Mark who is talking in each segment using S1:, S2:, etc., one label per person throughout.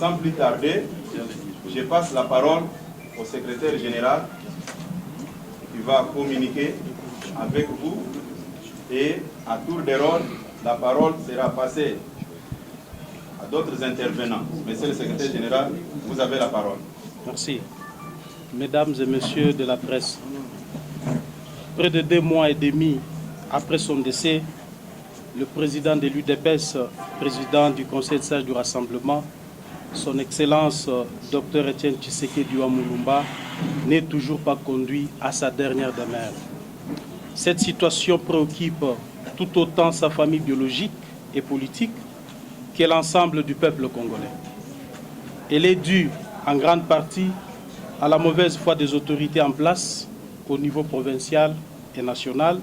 S1: sans plus tarder, je passe la parole au secrétaire général qui va communiquer avec vous et à tour de rôle, la parole sera passée à d'autres intervenants. Monsieur le secrétaire général, vous avez la parole.
S2: Merci. Mesdames et messieurs de la presse, près de 2 mois et demi après son décès, le président de l'UDPS, président du Conseil de sages du Rassemblement, son Excellence Dr Etienne Tshisekedi wa Mulumba, n'est toujours pas conduit à sa dernière demeure. Cette situation préoccupe tout autant sa famille biologique et politique que l'ensemble du peuple congolais. Elle est due en grande partie à la mauvaise foi des autorités en place au niveau provincial et national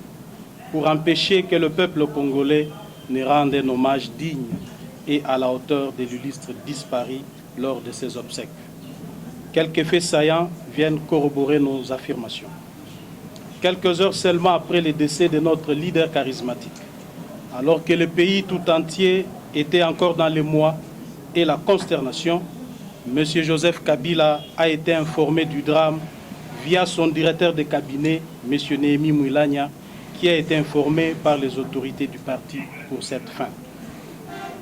S2: pour empêcher que le peuple congolais ne rende un hommage digne et à la hauteur de l'illustre disparu lors de ses obsèques. Quelques faits saillants viennent corroborer nos affirmations. Quelques heures seulement après le décès de notre leader charismatique, alors que le pays tout entier était encore dans l'émoi et la consternation, M. Joseph Kabila a été informé du drame via son directeur de cabinet, M. Néhémie Mouilagna, qui a été informé par les autorités du parti pour cette fin.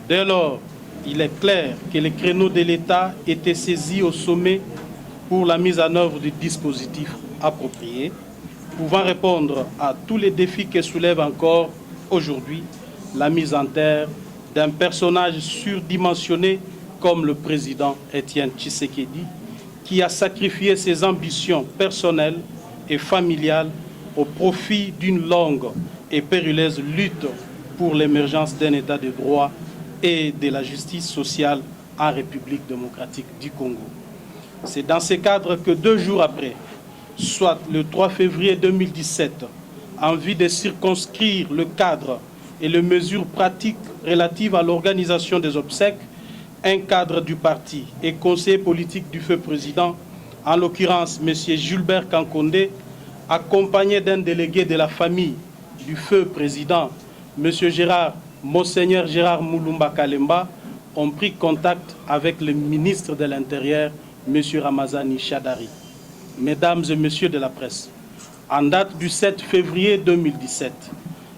S2: Dès lors, il est clair que les créneaux de l'État étaient saisis au sommet pour la mise en œuvre du dispositif approprié, pouvant répondre à tous les défis que soulève encore aujourd'hui la mise en terre d'un personnage surdimensionné comme le président Etienne Tshisekedi, qui a sacrifié ses ambitions personnelles et familiales au profit d'une longue et périlleuse lutte pour l'émergence d'un État de droit et de la justice sociale en République démocratique du Congo. C'est dans ce cadre que 2 jours après, soit le 3 février 2017, en vue de circonscrire le cadre et les mesures pratiques relatives à l'organisation des obsèques, un cadre du parti et conseiller politique du feu président, en l'occurrence M. Gilbert Kankondé, accompagné d'un délégué de la famille du feu président, M. Monseigneur Gérard Mulumba Kalemba, ont pris contact avec le ministre de l'Intérieur, M. Ramazani Chadari. Mesdames et messieurs de la presse, en date du 7 février 2017,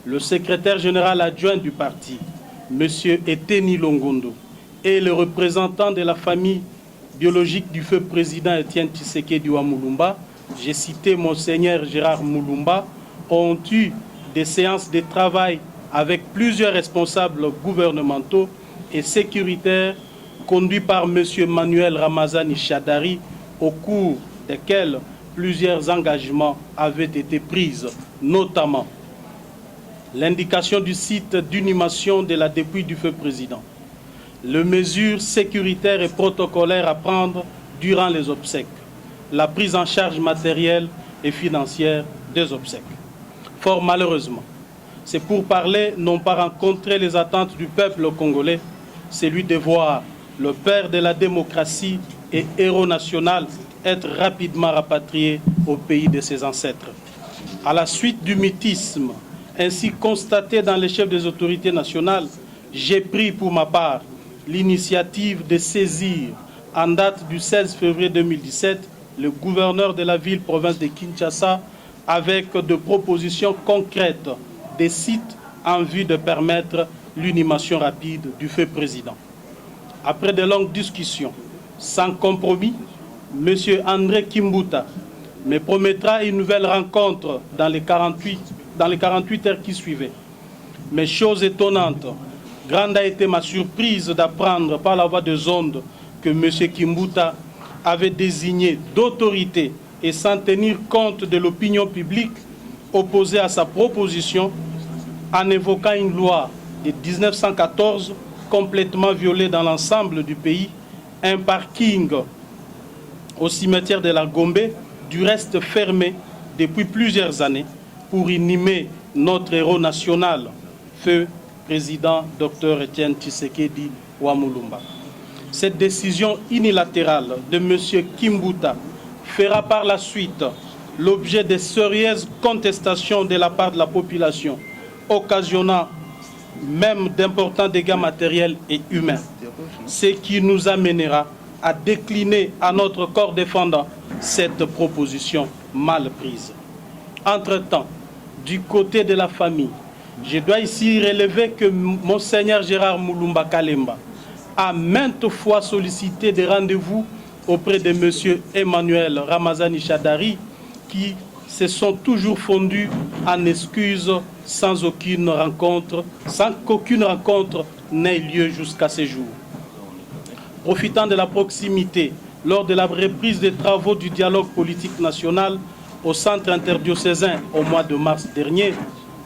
S2: le secrétaire général adjoint du parti, M. Eteni Longondo, et le représentant de la famille biologique du feu président Etienne Tshisekedi wa Mulumba, j'ai cité Monseigneur Gérard Mulumba, ont eu des séances de travail avec plusieurs responsables gouvernementaux et sécuritaires conduits par M. Manuel Ramazani Chadari, au cours desquels plusieurs engagements avaient été pris, notamment l'indication du site d'inhumation de la dépouille du feu président, les mesures sécuritaires et protocolaires à prendre durant les obsèques, la prise en charge matérielle et financière des obsèques. Fort malheureusement, ces pourparlers n'ont pas rencontré les attentes du peuple congolais, celui de voir le père de la démocratie et héros national être rapidement rapatrié au pays de ses ancêtres. À la suite du mutisme ainsi constaté dans les chefs des autorités nationales, j'ai pris pour ma part l'initiative de saisir, en date du 16 février 2017, le gouverneur de la ville-province de Kinshasa avec de propositions concrètes des sites en vue de permettre l'inhumation rapide du feu président. Après de longues discussions, sans compromis, M. André Kimbuta me promettra une nouvelle rencontre dans les 48 heures qui suivaient. Mais chose étonnante, grande a été ma surprise d'apprendre par la voie des ondes que M. Kimbuta avait désigné d'autorité et sans tenir compte de l'opinion publique opposée à sa proposition, en évoquant une loi de 1914 complètement violée dans l'ensemble du pays, un parking au cimetière de la Gombe, du reste fermé depuis plusieurs années pour inhumer notre héros national, feu président Dr Etienne Tshisekedi wa Mulumba. Cette décision unilatérale de M. Kimbuta fera par la suite l'objet de sérieuses contestations de la part de la population, occasionnant même d'importants dégâts matériels et humains. ce qui nous amènera à décliner à notre corps défendant cette proposition mal prise. Entre-temps, du côté de la famille, je dois ici relever que Monseigneur Gérard Moulumba Kalemba a maintes fois sollicité des rendez-vous auprès de M. Emmanuel Ramazani Chadari, qui se sont toujours fondus en excuses sans qu'aucune rencontre n'ait lieu jusqu'à ce jour. Profitant de la proximité, lors de la reprise des travaux du dialogue politique national au centre interdiocésain au mois de mars dernier,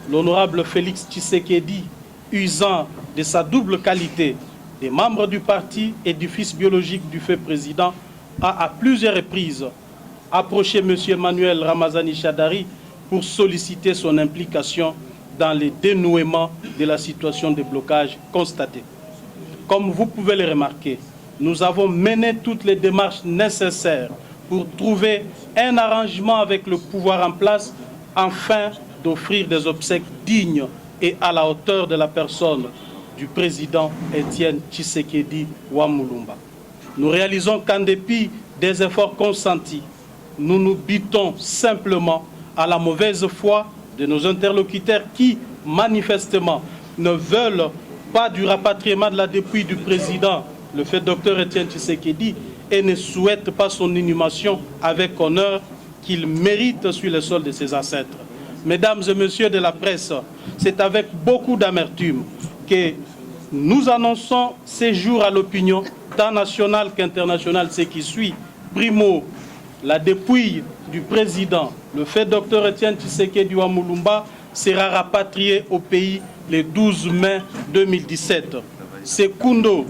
S2: l'honorable Félix Tshisekedi, usant de sa double qualité des membres du parti et du fils biologique du fait président, a à plusieurs reprises approché M. Emmanuel Ramazani Chadari pour solliciter son implication dans le dénouement de la situation de blocage constatée. Comme vous pouvez le remarquer, nous avons mené toutes les démarches nécessaires pour trouver un arrangement avec le pouvoir en place afin d'offrir des obsèques dignes et à la hauteur de la personne du président Étienne Tshisekedi Wamulumba. Nous réalisons qu'en dépit des efforts consentis, nous nous butons simplement à la mauvaise foi de nos interlocuteurs qui, manifestement, ne veulent pas du rapatriement de la dépouille du président, le fait Dr Étienne Tshisekedi, et ne souhaitent pas son inhumation avec honneur qu'il mérite sur le sol de ses ancêtres. Mesdames et messieurs de la presse, c'est avec beaucoup d'amertume que nous annonçons ces jours à l'opinion, tant nationale qu'internationale, ce qui suit. Primo, la dépouille du président, le fait Dr Étienne Tshisekedi Wamulumba, sera rapatrié au pays le 12 mai 2017. Secundo,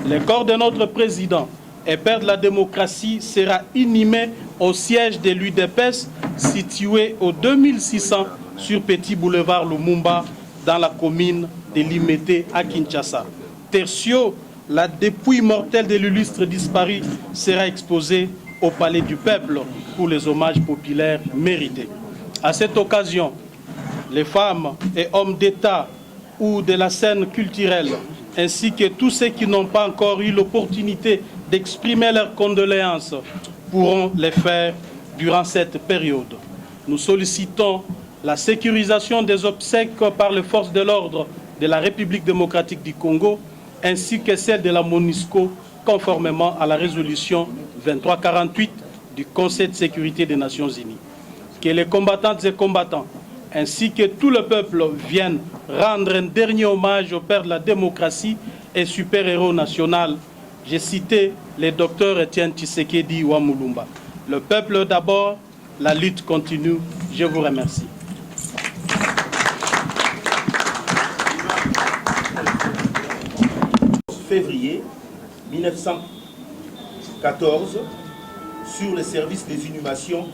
S2: le corps de notre président et père de la démocratie sera inhumé au siège de l'UDPS situé au 2600 sur Petit Boulevard Lumumba dans la commune de Limete à Kinshasa. Tertio, la dépouille mortelle de l'illustre disparu sera exposée au Palais du Peuple pour les hommages populaires mérités. À cette occasion, les femmes et hommes d'État ou de la scène culturelle, ainsi que tous ceux qui n'ont pas encore eu l'opportunité d'exprimer leurs condoléances, pourront les faire durant cette période. Nous sollicitons la sécurisation des obsèques par les forces de l'ordre de la République démocratique du Congo, ainsi que celle de la MONUSCO, conformément à la résolution 2348 du Conseil de sécurité des Nations Unies. Que les combattantes et combattants, ainsi que tout le peuple, viennent rendre un dernier hommage au père de la démocratie et super-héros national. J'ai cité le docteur Étienne Tshisekedi Wamulumba. Le peuple d'abord, la lutte continue. Je vous remercie.
S3: Février 1914 sur le service des inhumations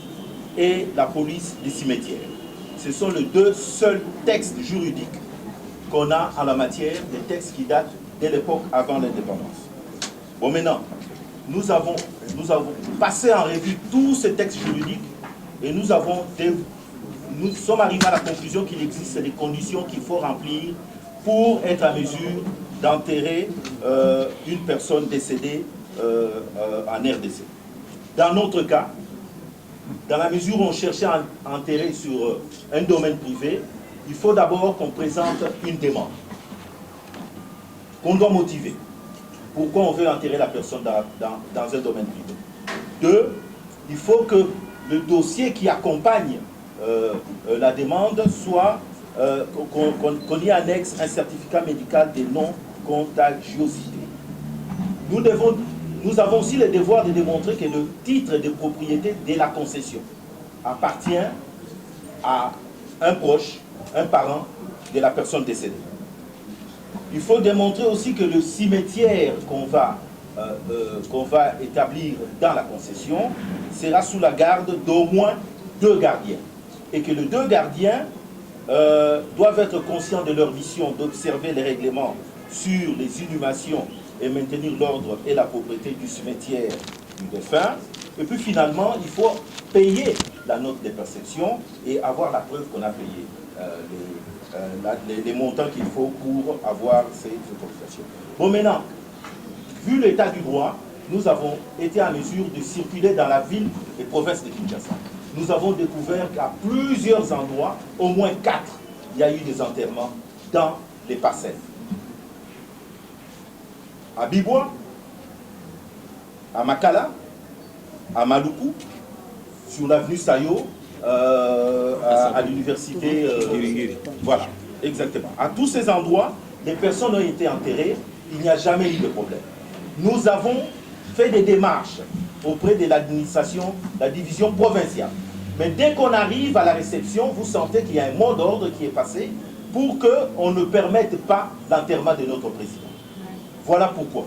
S3: et la police des cimetières. Ce sont les deux seuls textes juridiques qu'on a en la matière, des textes qui datent de l'époque avant l'indépendance. Bon, maintenant, nous avons passé en revue tous ces textes juridiques et nous sommes arrivés à la conclusion qu'il existe des conditions qu'il faut remplir pour être à mesure d'enterrer une personne décédée en RDC. Dans notre cas, dans la mesure où on cherchait à enterrer sur un domaine privé, il faut d'abord qu'on présente une demande, qu'on doit motiver. Pourquoi on veut enterrer la personne dans un domaine privé. 2, il faut que le dossier qui accompagne la demande soit, qu'on y annexe un certificat médical de non-contagiosité. Nous avons aussi le devoir de démontrer que le titre de propriété de la concession appartient à un proche, un parent de la personne décédée. Il faut démontrer aussi que le cimetière qu'on va établir dans la concession sera sous la garde d'au moins 2 gardiens. Et que les 2 gardiens doivent être conscients de leur mission d'observer les règlements sur les inhumations et maintenir l'ordre et la propriété du cimetière du défunt. Et puis finalement, il faut payer la note de perception et avoir la preuve qu'on a payé les montants qu'il faut pour avoir ces autorisations. Bon, maintenant, vu l'état du droit, nous avons été en mesure de circuler dans la ville et province de Kinshasa. Nous avons découvert qu'à plusieurs endroits, au moins 4, il y a eu des enterrements dans les parcelles. À Bibois, à Makala, à Maluku, sur l'avenue Sayo, à l'université. Voilà, exactement. À tous ces endroits, les personnes ont été enterrées, il n'y a jamais eu de problème. Nous avons fait des démarches auprès de l'administration, la division provinciale. Mais dès qu'on arrive à la réception, vous sentez qu'il y a un mot d'ordre qui est passé pour qu'on ne permette pas l'enterrement de notre président. Voilà pourquoi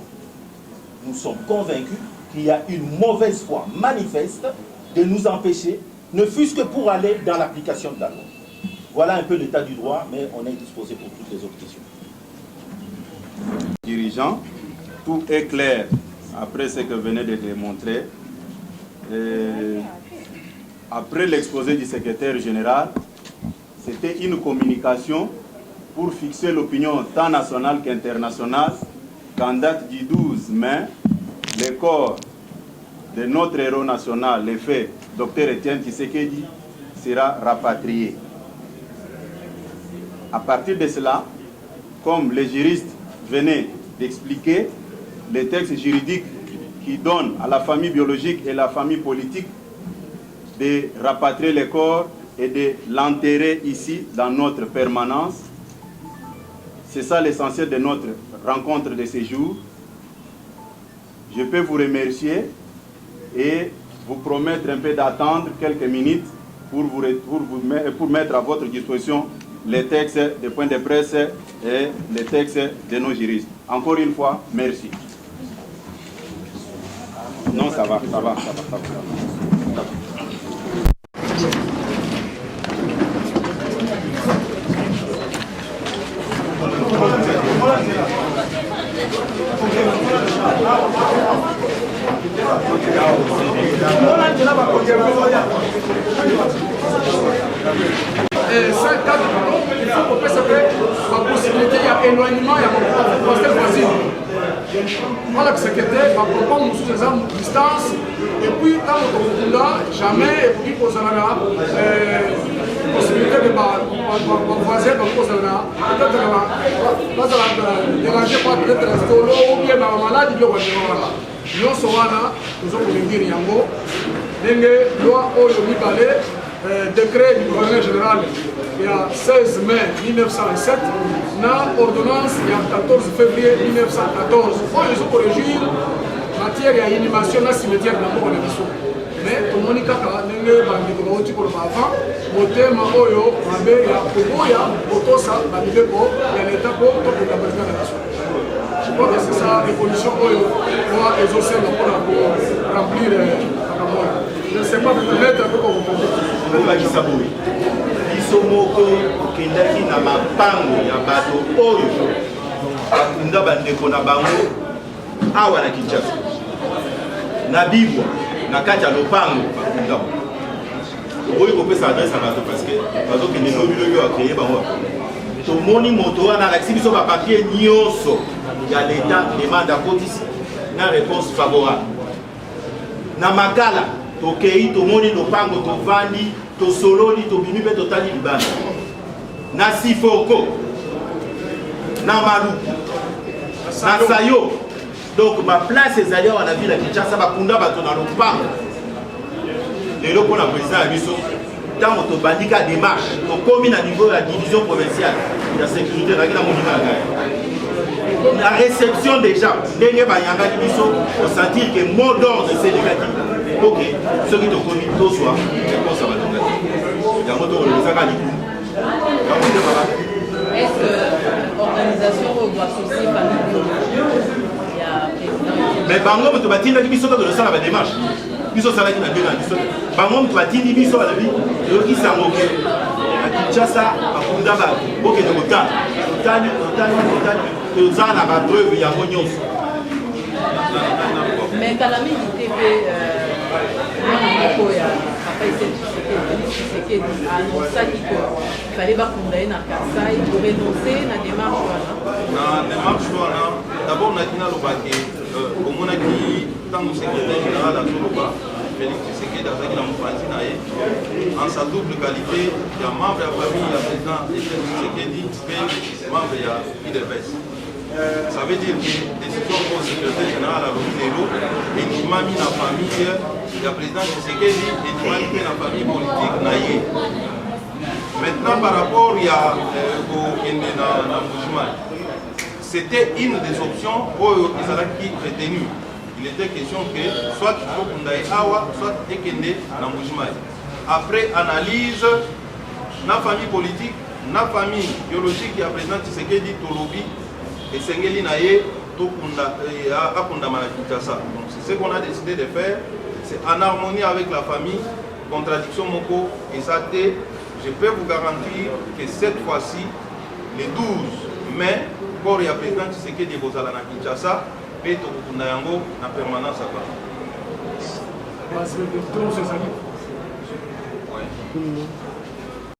S3: nous sommes convaincus qu'il y a une mauvaise foi manifeste de nous empêcher, ne fût-ce que pour aller dans l'application de la loi. Voilà un peu l'état du droit, mais on est disposé pour toutes les autres questions.
S1: Dirigeants, tout est clair après ce que venait de démontrer. Après l'exposé du secrétaire général, c'était une communication pour fixer l'opinion tant nationale qu'internationale qu'en date du 12 mai, le corps de notre héros national, le fait Dr Etienne Tshisekedi, sera rapatrié. À partir de cela, comme les juristes venaient d'expliquer, les textes juridiques qui donnent à la famille biologique et la famille politique de rapatrier le corps et de l'enterrer ici dans notre permanence. C'est ça l'essentiel de notre rencontre de ces jours. Je peux vous remercier et vous promettre un peu d'attendre quelques minutes pour mettre à votre disposition les textes des points de presse et les textes de nos juristes. Encore une fois, merci. Non, ça va.
S4: Il faut qu'on puisse faire la possibilité, il y a éloignement, il y a un postel voisin. Voilà que c'est que va prendre sous des armes de distance, et puis dans notre là, jamais, et puis qu'on a possibilité de voisin, peut-être déranger par peut-être la solo ou bien la maladie de l'Ouest. Nous sommes là, nous sommes venus Yango, nous loi décret du gouverneur général il y a 16 mai 1907, na ordonnance il y a 14 février 1914. Pour les corriger, matière et animation na cimetière d'abord les bisous. Mais tout le monde kaka nenge bandi ko bauti ko avant, motema oyo mabe ya kuboya otosa balibe ko ya l'état ko to ko la président de la nation. Je crois que c'est ça l'évolution oyo doit exaucer pour remplir la campagne. Je ne sais pas peut-être que vous
S3: Bakisabou biso moko kendaki na mapango ya bato oyo bakunda bandeko na bango awa na Kinshasa na Bibwa na kati ya lopango bakunda oyo kopesa adresse ya bato parce que bazokende lobi oyo akreye bango tomoni moto wana alakisi biso bapapier nyonso ya l'état demande akotisi na réponse favorable na Makala tokei tomoni lopango tovandi tosololi tobimi mpe totali libanda na Sifoko na Maluku na Sayo. Donc ma place ezali awa na ville ya Kinshasa bakunda bato na lopango lelo mpona président ya biso ntango tobandika démarche tokomi na niveau ya division provinciale ya sécurité naki na monima na ngai la réception déjà ndenge bayangaki biso osentir que mot d'ordre eselikaki ok soki tokomi tozwa réponse ya batongaki yango tokolobisaka likulu yango nde baba.
S5: Est-ce que l'organisation doit associer famille biologique?
S3: Mais bango moto batindaki biso kaka tosala badémarche biso osalaki na ndenge na biso bango moto batindi biso balobi toyokisa yango ke na Kinshasa bakunda bato bokende kotala totali toza na bapreuve yango nyonso.
S5: Mais Calamity TV mwana moko ya papa Tshisekedi annonçaki que fallait bakunda ye na Kasai pour renoncer na démarche wana.
S1: Na démarche wana d'abord Nadina Lobake, au Monaki, tant que secrétaire général à Toloba, Félix Tshisekedi avec la Moufanzinae, en sa double qualité, il y a membre de la famille, il y a président Etienne Tshisekedi, et membre de l'IDPS. Ça veut dire que la décision au secrétaire général à l'Ozelo, et qui m'a mis la famille, il y a président Tshisekedi, et qui m'a mis la famille politique Naye. Maintenant, par rapport au Moujimai, c'était une des options qui est retenue. Il était question que soit Kundaï Awa, soit Ekende Moujimai. Après analyse, la famille politique, la famille biologique qui a président Tshisekedi Tolobi et Sengeli Naye, Akunda Malakitasa. Donc c'est ce qu'on a décidé de faire. C'est en harmonie avec la famille, contradiction Moko et Sate. Je peux vous garantir que cette fois-ci, le 12 mai, pour le président Tshisekedi Bozala na Kinshasa, et Tokunda Yango na permanence à Bas.